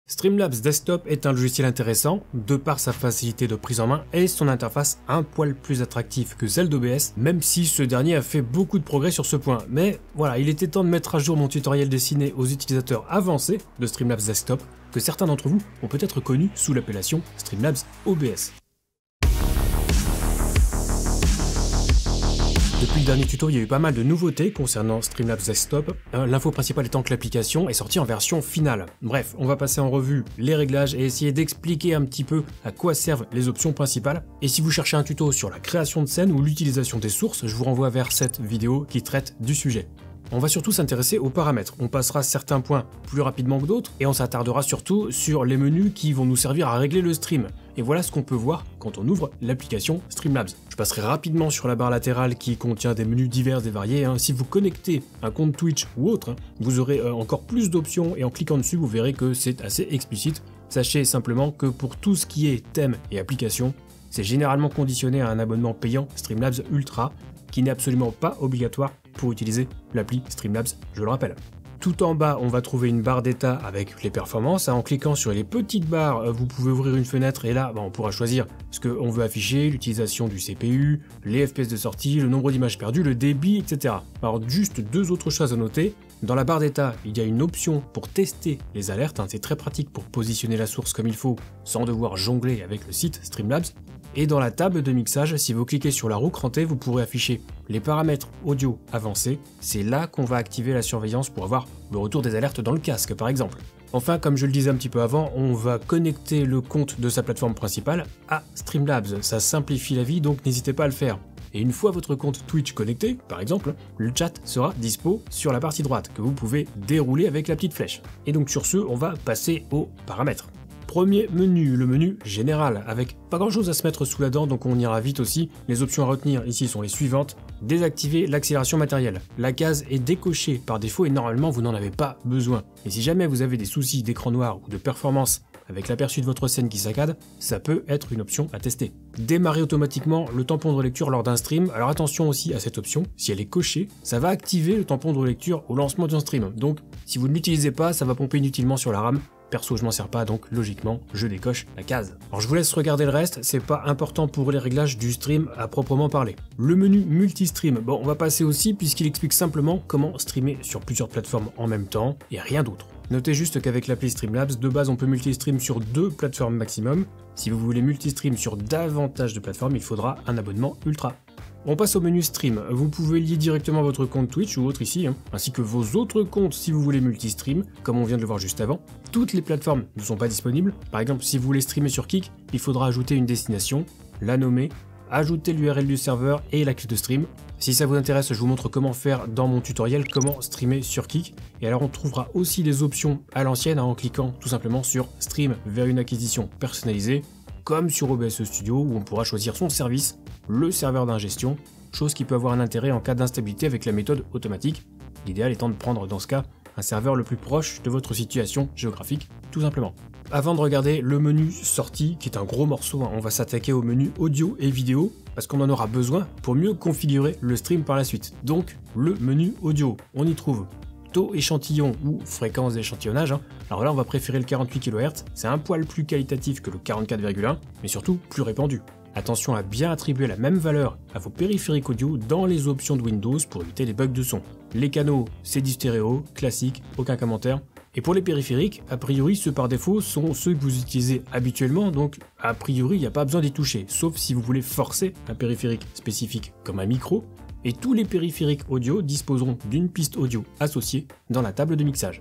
Streamlabs Desktop est un logiciel intéressant, de par sa facilité de prise en main et son interface un poil plus attractive que celle d'OBS, même si ce dernier a fait beaucoup de progrès sur ce point. Mais voilà, il était temps de mettre à jour mon tutoriel destiné aux utilisateurs avancés de Streamlabs Desktop, que certains d'entre vous ont peut-être connu sous l'appellation Streamlabs OBS. Depuis le dernier tuto, il y a eu pas mal de nouveautés concernant Streamlabs Desktop, l'info principale étant que l'application est sortie en version finale. Bref, on va passer en revue les réglages et essayer d'expliquer un petit peu à quoi servent les options principales. Et si vous cherchez un tuto sur la création de scène ou l'utilisation des sources, je vous renvoie vers cette vidéo qui traite du sujet. On va surtout s'intéresser aux paramètres, on passera certains points plus rapidement que d'autres, et on s'attardera surtout sur les menus qui vont nous servir à régler le stream. Et voilà ce qu'on peut voir quand on ouvre l'application Streamlabs. Je passerai rapidement sur la barre latérale qui contient des menus divers et variés. Si vous connectez un compte Twitch ou autre, vous aurez encore plus d'options, et en cliquant dessus, vous verrez que c'est assez explicite. Sachez simplement que pour tout ce qui est thème et application, c'est généralement conditionné à un abonnement payant Streamlabs Ultra, qui n'est absolument pas obligatoire pour utiliser l'appli Streamlabs, je le rappelle. Tout en bas, on va trouver une barre d'état avec les performances. En cliquant sur les petites barres, vous pouvez ouvrir une fenêtre et là, on pourra choisir ce qu'on veut afficher, l'utilisation du CPU, les FPS de sortie, le nombre d'images perdues, le débit, etc. Alors juste deux autres choses à noter. Dans la barre d'état, il y a une option pour tester les alertes. C'est très pratique pour positionner la source comme il faut sans devoir jongler avec le site Streamlabs. Et dans la table de mixage, si vous cliquez sur la roue crantée, vous pourrez afficher les paramètres audio avancés. C'est là qu'on va activer la surveillance pour avoir le retour des alertes dans le casque par exemple. Enfin, comme je le disais un petit peu avant, on va connecter le compte de sa plateforme principale à Streamlabs. Ça simplifie la vie, donc n'hésitez pas à le faire. Et une fois votre compte Twitch connecté, par exemple, le chat sera dispo sur la partie droite que vous pouvez dérouler avec la petite flèche. Et donc sur ce, on va passer aux paramètres. Premier menu, le menu général, avec pas grand chose à se mettre sous la dent, donc on ira vite aussi. Les options à retenir ici sont les suivantes. Désactiver l'accélération matérielle. La case est décochée par défaut et normalement vous n'en avez pas besoin. Et si jamais vous avez des soucis d'écran noir ou de performance avec l'aperçu de votre scène qui saccade, ça peut être une option à tester. Démarrer automatiquement le tampon de relecture lors d'un stream. Alors attention aussi à cette option, si elle est cochée, ça va activer le tampon de relecture au lancement d'un stream. Donc si vous ne l'utilisez pas, ça va pomper inutilement sur la RAM. Perso, je m'en sers pas, donc logiquement, je décoche la case. Alors je vous laisse regarder le reste, c'est pas important pour les réglages du stream à proprement parler. Le menu multi-stream, on va passer aussi puisqu'il explique simplement comment streamer sur plusieurs plateformes en même temps et rien d'autre. Notez juste qu'avec l'appli Streamlabs, de base on peut multi-stream sur 2 plateformes maximum. Si vous voulez multi-stream sur davantage de plateformes, il faudra un abonnement ultra. On passe au menu Stream. Vous pouvez lier directement votre compte Twitch ou autre ici, ainsi que vos autres comptes si vous voulez multi-stream, comme on vient de le voir juste avant. Toutes les plateformes ne sont pas disponibles. Par exemple, si vous voulez streamer sur Kick, il faudra ajouter une destination, la nommer, ajouter l'URL du serveur et la clé de stream. Si ça vous intéresse, je vous montre comment faire dans mon tutoriel, comment streamer sur Kick. Et alors on trouvera aussi des options à l'ancienne en cliquant tout simplement sur Stream vers une acquisition personnalisée, comme sur OBS Studio où on pourra choisir son service, le serveur d'ingestion, chose qui peut avoir un intérêt en cas d'instabilité avec la méthode automatique. L'idéal étant de prendre dans ce cas un serveur le plus proche de votre situation géographique, tout simplement. Avant de regarder le menu sortie, qui est un gros morceau, on va s'attaquer au menu audio et vidéo, parce qu'on en aura besoin pour mieux configurer le stream par la suite. Donc, le menu audio, on y trouve taux échantillon ou fréquence d'échantillonnage. Alors là, on va préférer le 48 kHz, c'est un poil plus qualitatif que le 44,1, mais surtout plus répandu. Attention à bien attribuer la même valeur à vos périphériques audio dans les options de Windows pour éviter les bugs de son. Les canaux, c'est du stéréo, classique, aucun commentaire. Et pour les périphériques, a priori ceux par défaut sont ceux que vous utilisez habituellement, donc a priori il n'y a pas besoin d'y toucher, sauf si vous voulez forcer un périphérique spécifique comme un micro, et tous les périphériques audio disposeront d'une piste audio associée dans la table de mixage.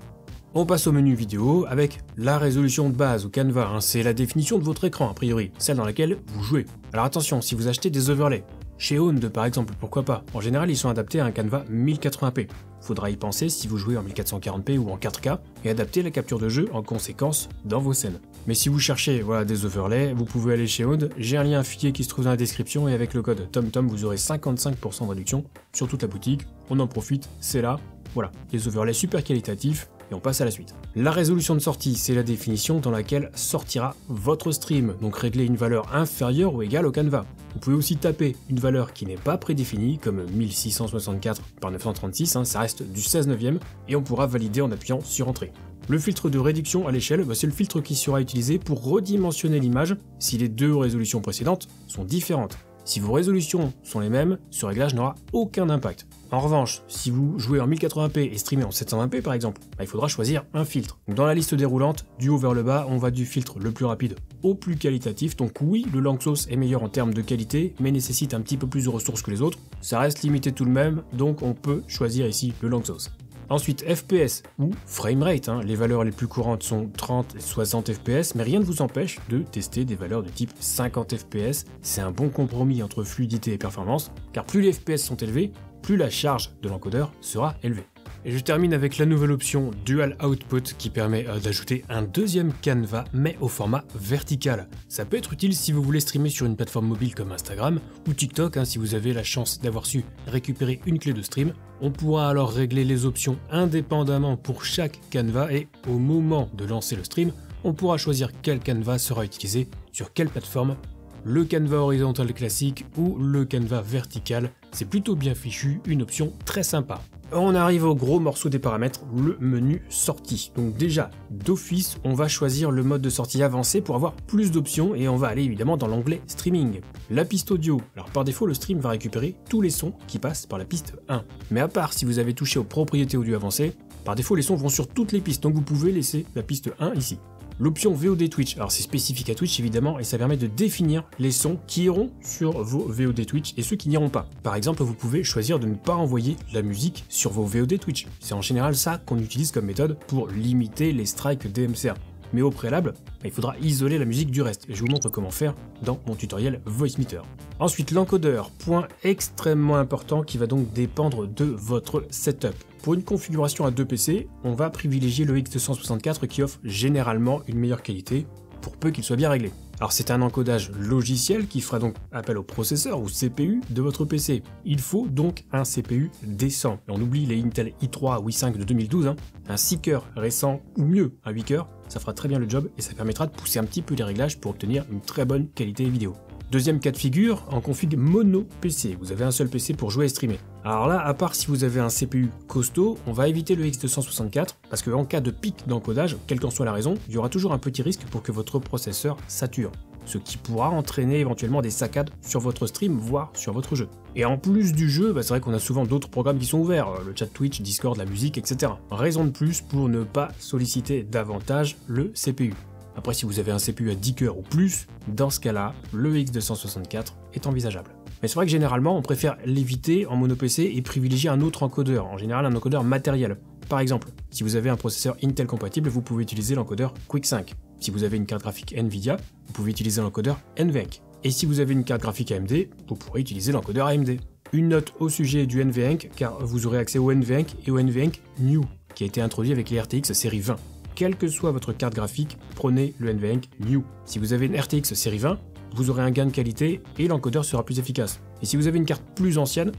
On passe au menu vidéo avec la résolution de base ou Canva, c'est la définition de votre écran a priori, celle dans laquelle vous jouez. Alors attention, si vous achetez des overlays, chez Owned par exemple, pourquoi pas, en général ils sont adaptés à un Canva 1080p. Faudra y penser si vous jouez en 1440p ou en 4K et adapter la capture de jeu en conséquence dans vos scènes. Mais si vous cherchez des overlays, vous pouvez aller chez Owned, j'ai un lien affilié qui se trouve dans la description et avec le code TOMTOM vous aurez 55% de réduction sur toute la boutique, on en profite, c'est là. Voilà, les overlays super qualitatifs, et on passe à la suite. La résolution de sortie, c'est la définition dans laquelle sortira votre stream, donc régler une valeur inférieure ou égale au canevas. Vous pouvez aussi taper une valeur qui n'est pas prédéfinie, comme 1664 par 936, ça reste du 16/9, et on pourra valider en appuyant sur Entrée. Le filtre de réduction à l'échelle, c'est le filtre qui sera utilisé pour redimensionner l'image si les deux résolutions précédentes sont différentes. Si vos résolutions sont les mêmes, ce réglage n'aura aucun impact. En revanche, si vous jouez en 1080p et streamez en 720p par exemple, il faudra choisir un filtre. Dans la liste déroulante, du haut vers le bas, on va du filtre le plus rapide au plus qualitatif. Donc oui, le Lanczos est meilleur en termes de qualité, mais nécessite un petit peu plus de ressources que les autres. Ça reste limité tout de même, donc on peut choisir ici le Lanczos. Ensuite, FPS ou framerate, les valeurs les plus courantes sont 30 et 60 FPS, mais rien ne vous empêche de tester des valeurs de type 50 FPS. C'est un bon compromis entre fluidité et performance, car plus les FPS sont élevés, plus la charge de l'encodeur sera élevée. Et je termine avec la nouvelle option Dual Output qui permet d'ajouter un deuxième canevas mais au format vertical. Ça peut être utile si vous voulez streamer sur une plateforme mobile comme Instagram ou TikTok, si vous avez la chance d'avoir su récupérer une clé de stream. On pourra alors régler les options indépendamment pour chaque canevas et au moment de lancer le stream, on pourra choisir quel canevas sera utilisé sur quelle plateforme. Le canevas horizontal classique ou le canevas vertical, c'est plutôt bien fichu, une option très sympa. On arrive au gros morceau des paramètres, le menu sortie. Donc déjà, d'office, on va choisir le mode de sortie avancé pour avoir plus d'options et on va aller évidemment dans l'onglet streaming. La piste audio, alors par défaut, le stream va récupérer tous les sons qui passent par la piste 1. Mais à part si vous avez touché aux propriétés audio avancées, par défaut les sons vont sur toutes les pistes, donc vous pouvez laisser la piste 1 ici. L'option VOD Twitch, alors c'est spécifique à Twitch évidemment et ça permet de définir les sons qui iront sur vos VOD Twitch et ceux qui n'iront pas. Par exemple, vous pouvez choisir de ne pas envoyer la musique sur vos VOD Twitch. C'est en général ça qu'on utilise comme méthode pour limiter les strikes DMCA. Mais au préalable, il faudra isoler la musique du reste et je vous montre comment faire dans mon tutoriel Voicemeeter. Ensuite, l'encodeur, point extrêmement important qui va donc dépendre de votre setup. Pour une configuration à 2 PC, on va privilégier le X264 qui offre généralement une meilleure qualité, pour peu qu'il soit bien réglé. Alors c'est un encodage logiciel qui fera donc appel au processeur ou CPU de votre PC. Il faut donc un CPU décent. Et on oublie les Intel i3 ou i5 de 2012, un 6 cœurs récent ou mieux un 8 cœurs, ça fera très bien le job et ça permettra de pousser un petit peu les réglages pour obtenir une très bonne qualité vidéo. Deuxième cas de figure, en config mono PC, vous avez un seul PC pour jouer et streamer. Alors là, à part si vous avez un CPU costaud, on va éviter le X264 parce qu'en cas de pic d'encodage, quelle qu'en soit la raison, il y aura toujours un petit risque pour que votre processeur sature, ce qui pourra entraîner éventuellement des saccades sur votre stream, voire sur votre jeu. Et en plus du jeu, c'est vrai qu'on a souvent d'autres programmes qui sont ouverts, le chat Twitch, Discord, la musique, etc. Raison de plus pour ne pas solliciter davantage le CPU. Après, si vous avez un CPU à 10 cœurs ou plus, dans ce cas-là, le X264 est envisageable. Mais c'est vrai que généralement, on préfère l'éviter en mono PC et privilégier un autre encodeur, en général un encodeur matériel. Par exemple, si vous avez un processeur Intel compatible, vous pouvez utiliser l'encodeur QuickSync. Si vous avez une carte graphique Nvidia, vous pouvez utiliser l'encodeur NVENC. Et si vous avez une carte graphique AMD, vous pourrez utiliser l'encodeur AMD. Une note au sujet du NVENC, car vous aurez accès au NVENC et au NVENC New, qui a été introduit avec les RTX série 20. Quelle que soit votre carte graphique, prenez le NVENC New. Si vous avez une RTX série 20, vous aurez un gain de qualité et l'encodeur sera plus efficace. Et si vous avez une carte plus ancienne,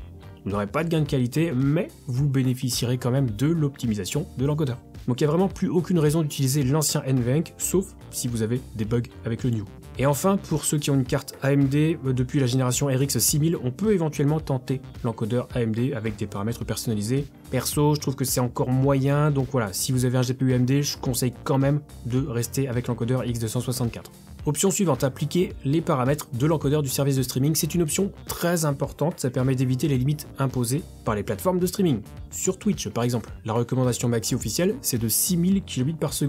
vous n'aurez pas de gain de qualité, mais vous bénéficierez quand même de l'optimisation de l'encodeur. Donc il n'y a vraiment plus aucune raison d'utiliser l'ancien NVENC, sauf si vous avez des bugs avec le New. Et enfin, pour ceux qui ont une carte AMD depuis la génération RX 6000, on peut éventuellement tenter l'encodeur AMD avec des paramètres personnalisés. Perso, je trouve que c'est encore moyen, donc voilà, si vous avez un GPU AMD, je conseille quand même de rester avec l'encodeur X264. Option suivante, appliquer les paramètres de l'encodeur du service de streaming. C'est une option très importante, ça permet d'éviter les limites imposées par les plateformes de streaming. Sur Twitch par exemple, la recommandation maxi officielle c'est de 6000 kbps.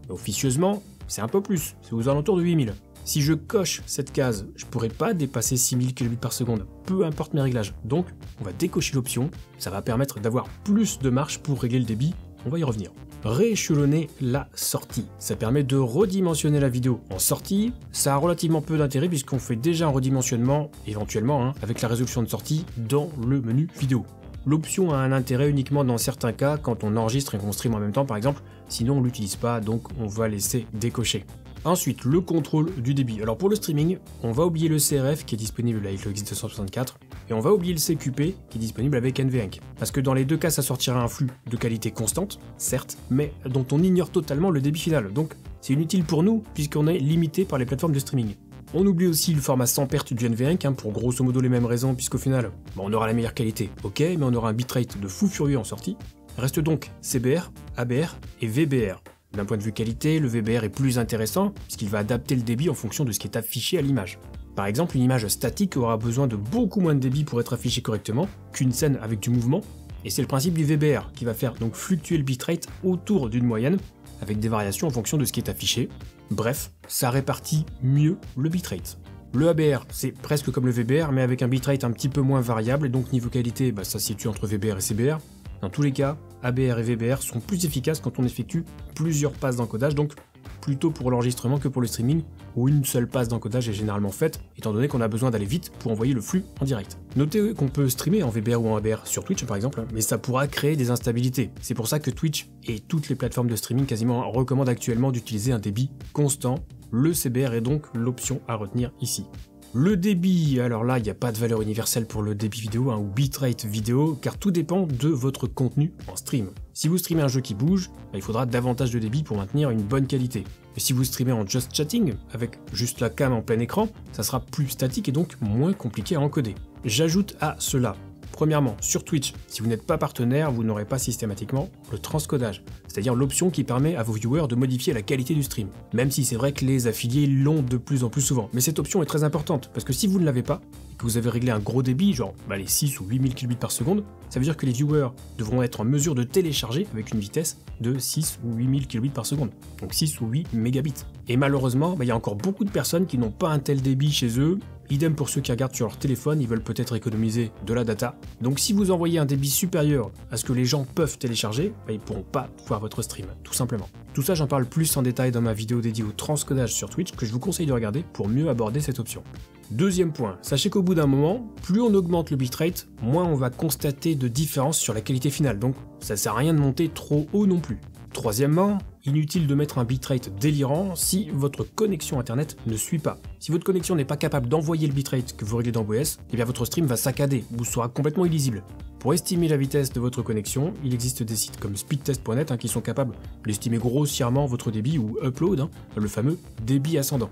Officieusement, c'est un peu plus, c'est aux alentours de 8000. Si je coche cette case, je ne pourrai pas dépasser 6000 kbps, peu importe mes réglages. Donc, on va décocher l'option, ça va permettre d'avoir plus de marge pour régler le débit, on va y revenir. Rééchelonner la sortie, ça permet de redimensionner la vidéo en sortie, ça a relativement peu d'intérêt puisqu'on fait déjà un redimensionnement, éventuellement, avec la résolution de sortie dans le menu vidéo. L'option a un intérêt uniquement dans certains cas, quand on enregistre et qu'on stream en même temps par exemple, sinon on l'utilise pas, donc on va laisser décocher. Ensuite, le contrôle du débit. Alors pour le streaming, on va oublier le CRF qui est disponible avec le X264 et on va oublier le CQP qui est disponible avec NVENC. Parce que dans les deux cas, ça sortira un flux de qualité constante, certes, mais dont on ignore totalement le débit final. Donc c'est inutile pour nous puisqu'on est limité par les plateformes de streaming. On oublie aussi le format sans perte du NVENC pour grosso modo les mêmes raisons puisqu'au final, on aura la meilleure qualité, ok, mais on aura un bitrate de fou furieux en sortie. Reste donc CBR, ABR et VBR. D'un point de vue qualité, le VBR est plus intéressant puisqu'il va adapter le débit en fonction de ce qui est affiché à l'image. Par exemple, une image statique aura besoin de beaucoup moins de débit pour être affichée correctement qu'une scène avec du mouvement, et c'est le principe du VBR qui va faire donc fluctuer le bitrate autour d'une moyenne avec des variations en fonction de ce qui est affiché. Bref, ça répartit mieux le bitrate. Le ABR, c'est presque comme le VBR mais avec un bitrate un petit peu moins variable et donc niveau qualité, ça se situe entre VBR et CBR. Dans tous les cas, ABR et VBR sont plus efficaces quand on effectue plusieurs passes d'encodage, donc plutôt pour l'enregistrement que pour le streaming, où une seule passe d'encodage est généralement faite, étant donné qu'on a besoin d'aller vite pour envoyer le flux en direct. Notez qu'on peut streamer en VBR ou en ABR sur Twitch par exemple, mais ça pourra créer des instabilités. C'est pour ça que Twitch et toutes les plateformes de streaming quasiment recommandent actuellement d'utiliser un débit constant. Le CBR est donc l'option à retenir ici. Le débit, alors là, il n'y a pas de valeur universelle pour le débit vidéo ou bitrate vidéo, car tout dépend de votre contenu en stream. Si vous streamez un jeu qui bouge, il faudra davantage de débit pour maintenir une bonne qualité. Et si vous streamez en just chatting, avec juste la cam en plein écran, ça sera plus statique et donc moins compliqué à encoder. J'ajoute à cela, premièrement, sur Twitch, si vous n'êtes pas partenaire, vous n'aurez pas systématiquement le transcodage, c'est-à-dire l'option qui permet à vos viewers de modifier la qualité du stream. Même si c'est vrai que les affiliés l'ont de plus en plus souvent. Mais cette option est très importante, parce que si vous ne l'avez pas, et que vous avez réglé un gros débit, genre les 6 ou 8000 kilobits par seconde, ça veut dire que les viewers devront être en mesure de télécharger avec une vitesse de 6 ou 8000 kilobits par seconde, donc 6 ou 8 mégabits. Et malheureusement, il y a encore beaucoup de personnes qui n'ont pas un tel débit chez eux. Idem pour ceux qui regardent sur leur téléphone, ils veulent peut-être économiser de la data. Donc si vous envoyez un débit supérieur à ce que les gens peuvent télécharger, ils ne pourront pas voir votre stream, tout simplement. Tout ça, j'en parle plus en détail dans ma vidéo dédiée au transcodage sur Twitch que je vous conseille de regarder pour mieux aborder cette option. Deuxième point, sachez qu'au bout d'un moment, plus on augmente le bitrate, moins on va constater de différence sur la qualité finale, donc ça sert à rien de monter trop haut non plus. Troisièmement, inutile de mettre un bitrate délirant si votre connexion internet ne suit pas. Si votre connexion n'est pas capable d'envoyer le bitrate que vous réglez dans OBS, bien votre stream va saccader ou sera complètement illisible. Pour estimer la vitesse de votre connexion, il existe des sites comme speedtest.net qui sont capables d'estimer grossièrement votre débit ou upload, le fameux débit ascendant.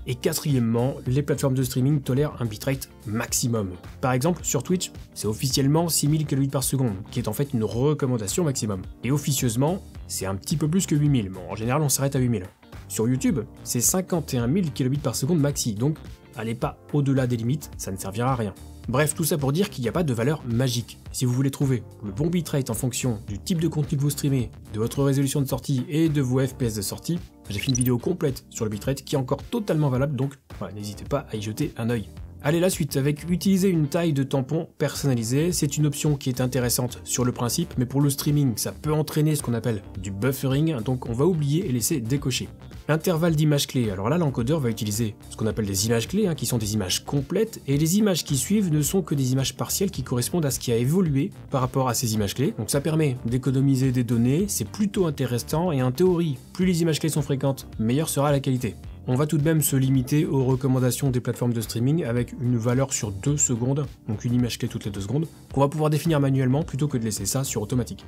Et quatrièmement, les plateformes de streaming tolèrent un bitrate maximum. Par exemple, sur Twitch, c'est officiellement 6000 kilobits par seconde, qui est en fait une recommandation maximum. Et officieusement, c'est un petit peu plus que 8000, mais en général on s'arrête à 8000. Sur YouTube, c'est 51 000 kilobits par seconde maxi, donc allez pas au-delà des limites, ça ne servira à rien. Bref, tout ça pour dire qu'il n'y a pas de valeur magique. Si vous voulez trouver le bon bitrate en fonction du type de contenu que vous streamez, de votre résolution de sortie et de vos FPS de sortie, j'ai fait une vidéo complète sur le bitrate qui est encore totalement valable, donc n'hésitez pas à y jeter un œil. Allez, la suite, avec utiliser une taille de tampon personnalisée, c'est une option qui est intéressante sur le principe, mais pour le streaming, ça peut entraîner ce qu'on appelle du buffering, donc on va oublier et laisser décocher. L'intervalle d'images clés, alors là l'encodeur va utiliser ce qu'on appelle des images clés, qui sont des images complètes, et les images qui suivent ne sont que des images partielles qui correspondent à ce qui a évolué par rapport à ces images clés, donc ça permet d'économiser des données, c'est plutôt intéressant, et en théorie, plus les images clés sont fréquentes, meilleure sera la qualité. On va tout de même se limiter aux recommandations des plateformes de streaming avec une valeur sur 2 secondes, donc une image clé toutes les 2 secondes, qu'on va pouvoir définir manuellement plutôt que de laisser ça sur automatique.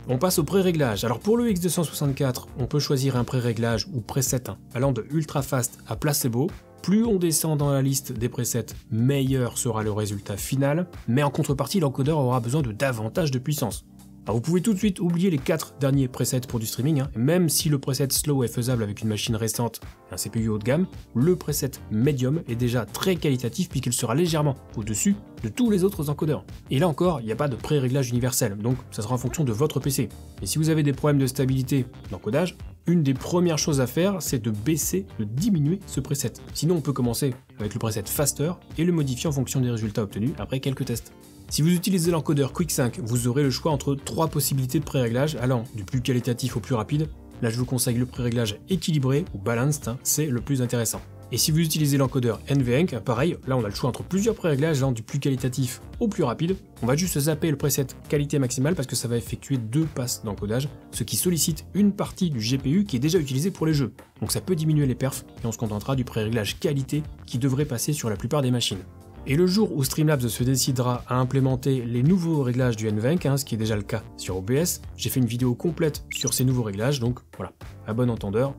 On passe au pré-réglage. Alors pour le X264, on peut choisir un pré-réglage ou preset allant de ultra fast à placebo. Plus on descend dans la liste des presets, meilleur sera le résultat final, mais en contrepartie, l'encodeur aura besoin de davantage de puissance. Alors vous pouvez tout de suite oublier les 4 derniers presets pour du streaming, même si le preset slow est faisable avec une machine récente et un CPU haut de gamme, le preset medium est déjà très qualitatif puisqu'il sera légèrement au-dessus de tous les autres encodeurs. Et là encore, il n'y a pas de pré-réglage universel, donc ça sera en fonction de votre PC. Et si vous avez des problèmes de stabilité d'encodage, une des premières choses à faire, c'est de baisser, de diminuer ce preset. Sinon on peut commencer avec le preset faster et le modifier en fonction des résultats obtenus après quelques tests. Si vous utilisez l'encodeur Quick5, vous aurez le choix entre 3 possibilités de pré-réglage allant du plus qualitatif au plus rapide. Là je vous conseille le pré-réglage équilibré ou balanced, c'est le plus intéressant. Et si vous utilisez l'encodeur NVENC, pareil, là on a le choix entre plusieurs pré-réglages, allant du plus qualitatif au plus rapide. On va juste zapper le preset qualité maximale parce que ça va effectuer 2 passes d'encodage, ce qui sollicite une partie du GPU qui est déjà utilisée pour les jeux. Donc ça peut diminuer les perfs et on se contentera du pré-réglage qualité qui devrait passer sur la plupart des machines. Et le jour où Streamlabs se décidera à implémenter les nouveaux réglages du NVENC, ce qui est déjà le cas sur OBS, j'ai fait une vidéo complète sur ces nouveaux réglages, donc voilà, à bon entendeur.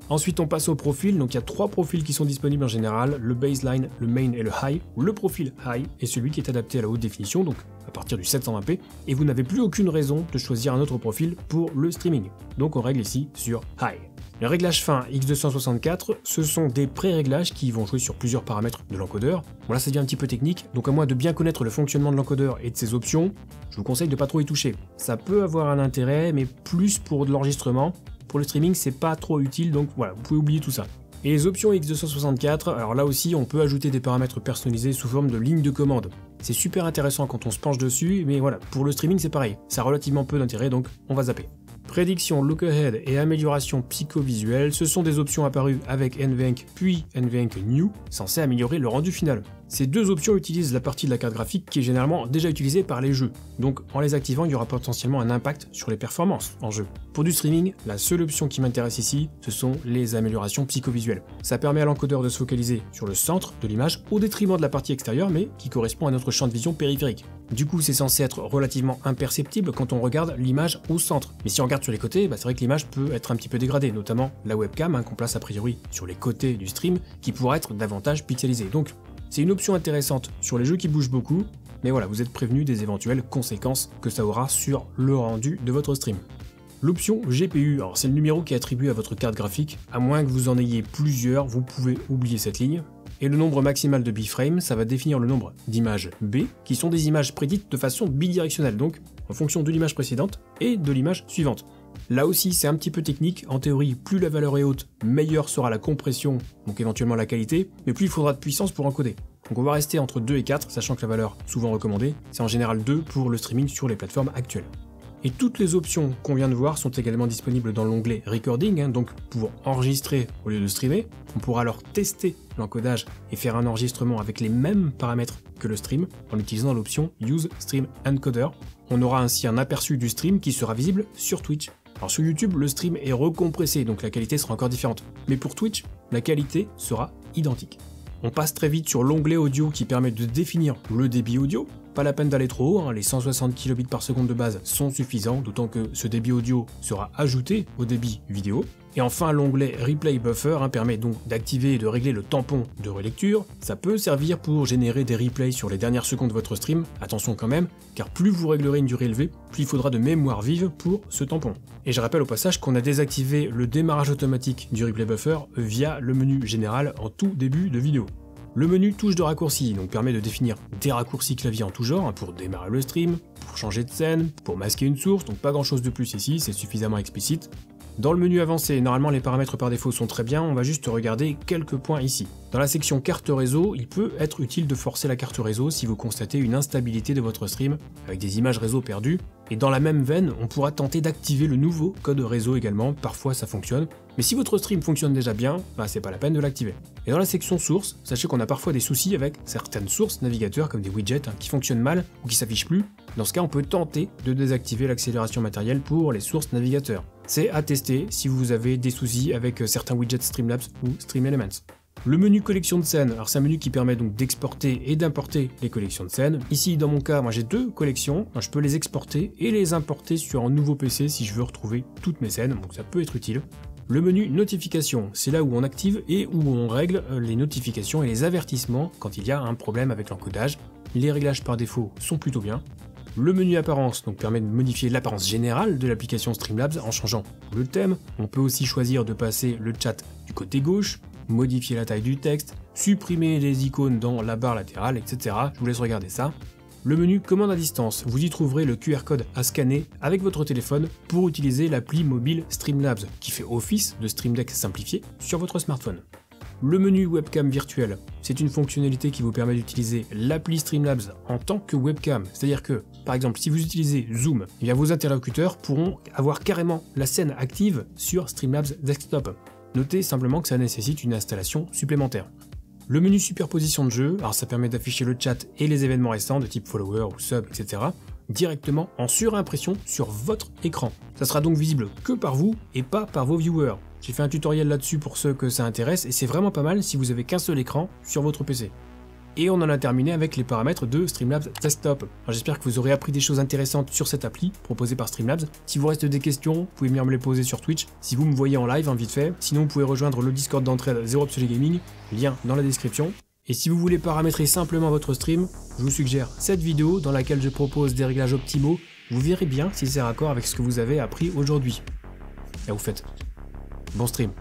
Ensuite on passe au profil, donc il y a 3 profils qui sont disponibles en général, le baseline, le main et le high. Le profil high est celui qui est adapté à la haute définition, donc à partir du 720p, et vous n'avez plus aucune raison de choisir un autre profil pour le streaming. Donc on règle ici sur high. Les réglages fins X264, ce sont des pré-réglages qui vont jouer sur plusieurs paramètres de l'encodeur. Bon là ça devient un petit peu technique, donc à moins de bien connaître le fonctionnement de l'encodeur et de ses options, je vous conseille de pas trop y toucher. Ça peut avoir un intérêt, mais plus pour de l'enregistrement. Pour le streaming, c'est pas trop utile, donc voilà, vous pouvez oublier tout ça. Et les options X264, alors là aussi, on peut ajouter des paramètres personnalisés sous forme de ligne de commande. C'est super intéressant quand on se penche dessus, mais voilà, pour le streaming, c'est pareil. Ça a relativement peu d'intérêt, donc on va zapper. Prédiction, look ahead et amélioration psychovisuelle, ce sont des options apparues avec NVENC puis NVENC New, censées améliorer le rendu final. Ces 2 options utilisent la partie de la carte graphique qui est généralement déjà utilisée par les jeux, donc en les activant il y aura potentiellement un impact sur les performances en jeu. Pour du streaming, la seule option qui m'intéresse ici, ce sont les améliorations psychovisuelles. Ça permet à l'encodeur de se focaliser sur le centre de l'image au détriment de la partie extérieure mais qui correspond à notre champ de vision périphérique. Du coup c'est censé être relativement imperceptible quand on regarde l'image au centre, mais si on regarde sur les côtés, c'est vrai que l'image peut être un petit peu dégradée, notamment la webcam qu'on place a priori sur les côtés du stream qui pourra être davantage pixelisée. Donc c'est une option intéressante sur les jeux qui bougent beaucoup, mais voilà, vous êtes prévenu des éventuelles conséquences que ça aura sur le rendu de votre stream. L'option GPU, alors c'est le numéro qui est attribué à votre carte graphique, à moins que vous en ayez plusieurs, vous pouvez oublier cette ligne. Et le nombre maximal de biframe, ça va définir le nombre d'images B, qui sont des images prédites de façon bidirectionnelle, donc en fonction de l'image précédente et de l'image suivante. Là aussi c'est un petit peu technique, en théorie plus la valeur est haute, meilleure sera la compression, donc éventuellement la qualité, mais plus il faudra de puissance pour encoder. Donc on va rester entre 2 et 4, sachant que la valeur souvent recommandée, c'est en général 2 pour le streaming sur les plateformes actuelles. Et toutes les options qu'on vient de voir sont également disponibles dans l'onglet Recording, donc pour enregistrer au lieu de streamer. On pourra alors tester l'encodage et faire un enregistrement avec les mêmes paramètres que le stream en utilisant l'option Use Stream Encoder. On aura ainsi un aperçu du stream qui sera visible sur Twitch. Alors sur YouTube, le stream est recompressé, donc la qualité sera encore différente. Mais pour Twitch, la qualité sera identique. On passe très vite sur l'onglet audio qui permet de définir le débit audio. Pas la peine d'aller trop haut, les 160 kbps par seconde de base sont suffisants, d'autant que ce débit audio sera ajouté au débit vidéo. Et enfin l'onglet Replay Buffer permet donc d'activer et de régler le tampon de relecture. Ça peut servir pour générer des replays sur les dernières secondes de votre stream, attention quand même, car plus vous réglerez une durée élevée, plus il faudra de mémoire vive pour ce tampon. Et je rappelle au passage qu'on a désactivé le démarrage automatique du Replay Buffer via le menu général en tout début de vidéo. Le menu touche de raccourcis donc permet de définir des raccourcis clavier en tout genre pour démarrer le stream, pour changer de scène, pour masquer une source, donc pas grand chose de plus ici, c'est suffisamment explicite. Dans le menu avancé, normalement les paramètres par défaut sont très bien, on va juste regarder quelques points ici. Dans la section carte réseau, il peut être utile de forcer la carte réseau si vous constatez une instabilité de votre stream avec des images réseau perdues. Et dans la même veine, on pourra tenter d'activer le nouveau code réseau également, parfois ça fonctionne. Mais si votre stream fonctionne déjà bien, c'est pas la peine de l'activer. Et dans la section source, sachez qu'on a parfois des soucis avec certaines sources navigateurs comme des widgets qui fonctionnent mal ou qui s'affichent plus. Dans ce cas, on peut tenter de désactiver l'accélération matérielle pour les sources navigateurs. C'est à tester si vous avez des soucis avec certains widgets Streamlabs ou StreamElements. Le menu collection de scènes, alors c'est un menu qui permet donc d'exporter et d'importer les collections de scènes. Ici dans mon cas, moi j'ai 2 collections, je peux les exporter et les importer sur un nouveau PC si je veux retrouver toutes mes scènes, donc ça peut être utile. Le menu notification, c'est là où on active et où on règle les notifications et les avertissements quand il y a un problème avec l'encodage. Les réglages par défaut sont plutôt bien. Le menu apparence donc permet de modifier l'apparence générale de l'application Streamlabs en changeant le thème. On peut aussi choisir de passer le chat du côté gauche, modifier la taille du texte, supprimer les icônes dans la barre latérale, etc. Je vous laisse regarder ça. Le menu commande à distance, vous y trouverez le QR code à scanner avec votre téléphone pour utiliser l'appli mobile Streamlabs qui fait office de Stream Deck simplifié sur votre smartphone. Le menu webcam virtuel, c'est une fonctionnalité qui vous permet d'utiliser l'appli Streamlabs en tant que webcam, c'est-à-dire que, par exemple, si vous utilisez Zoom, vos interlocuteurs pourront avoir carrément la scène active sur Streamlabs Desktop. Notez simplement que ça nécessite une installation supplémentaire. Le menu superposition de jeu, alors ça permet d'afficher le chat et les événements récents de type follower ou sub, etc. directement en surimpression sur votre écran. Ça sera donc visible que par vous et pas par vos viewers. J'ai fait un tutoriel là-dessus pour ceux que ça intéresse et c'est vraiment pas mal si vous avez qu'un seul écran sur votre PC. Et on en a terminé avec les paramètres de Streamlabs Desktop. J'espère que vous aurez appris des choses intéressantes sur cette appli proposée par Streamlabs. Si vous reste des questions, vous pouvez venir me les poser sur Twitch. Si vous me voyez en live, vite fait. Sinon, vous pouvez rejoindre le Discord d'entraide Zero Absolute Gaming, lien dans la description. Et si vous voulez paramétrer simplement votre stream, je vous suggère cette vidéo dans laquelle je propose des réglages optimaux. Vous verrez bien si c'est raccord avec ce que vous avez appris aujourd'hui. Et vous faites bon stream.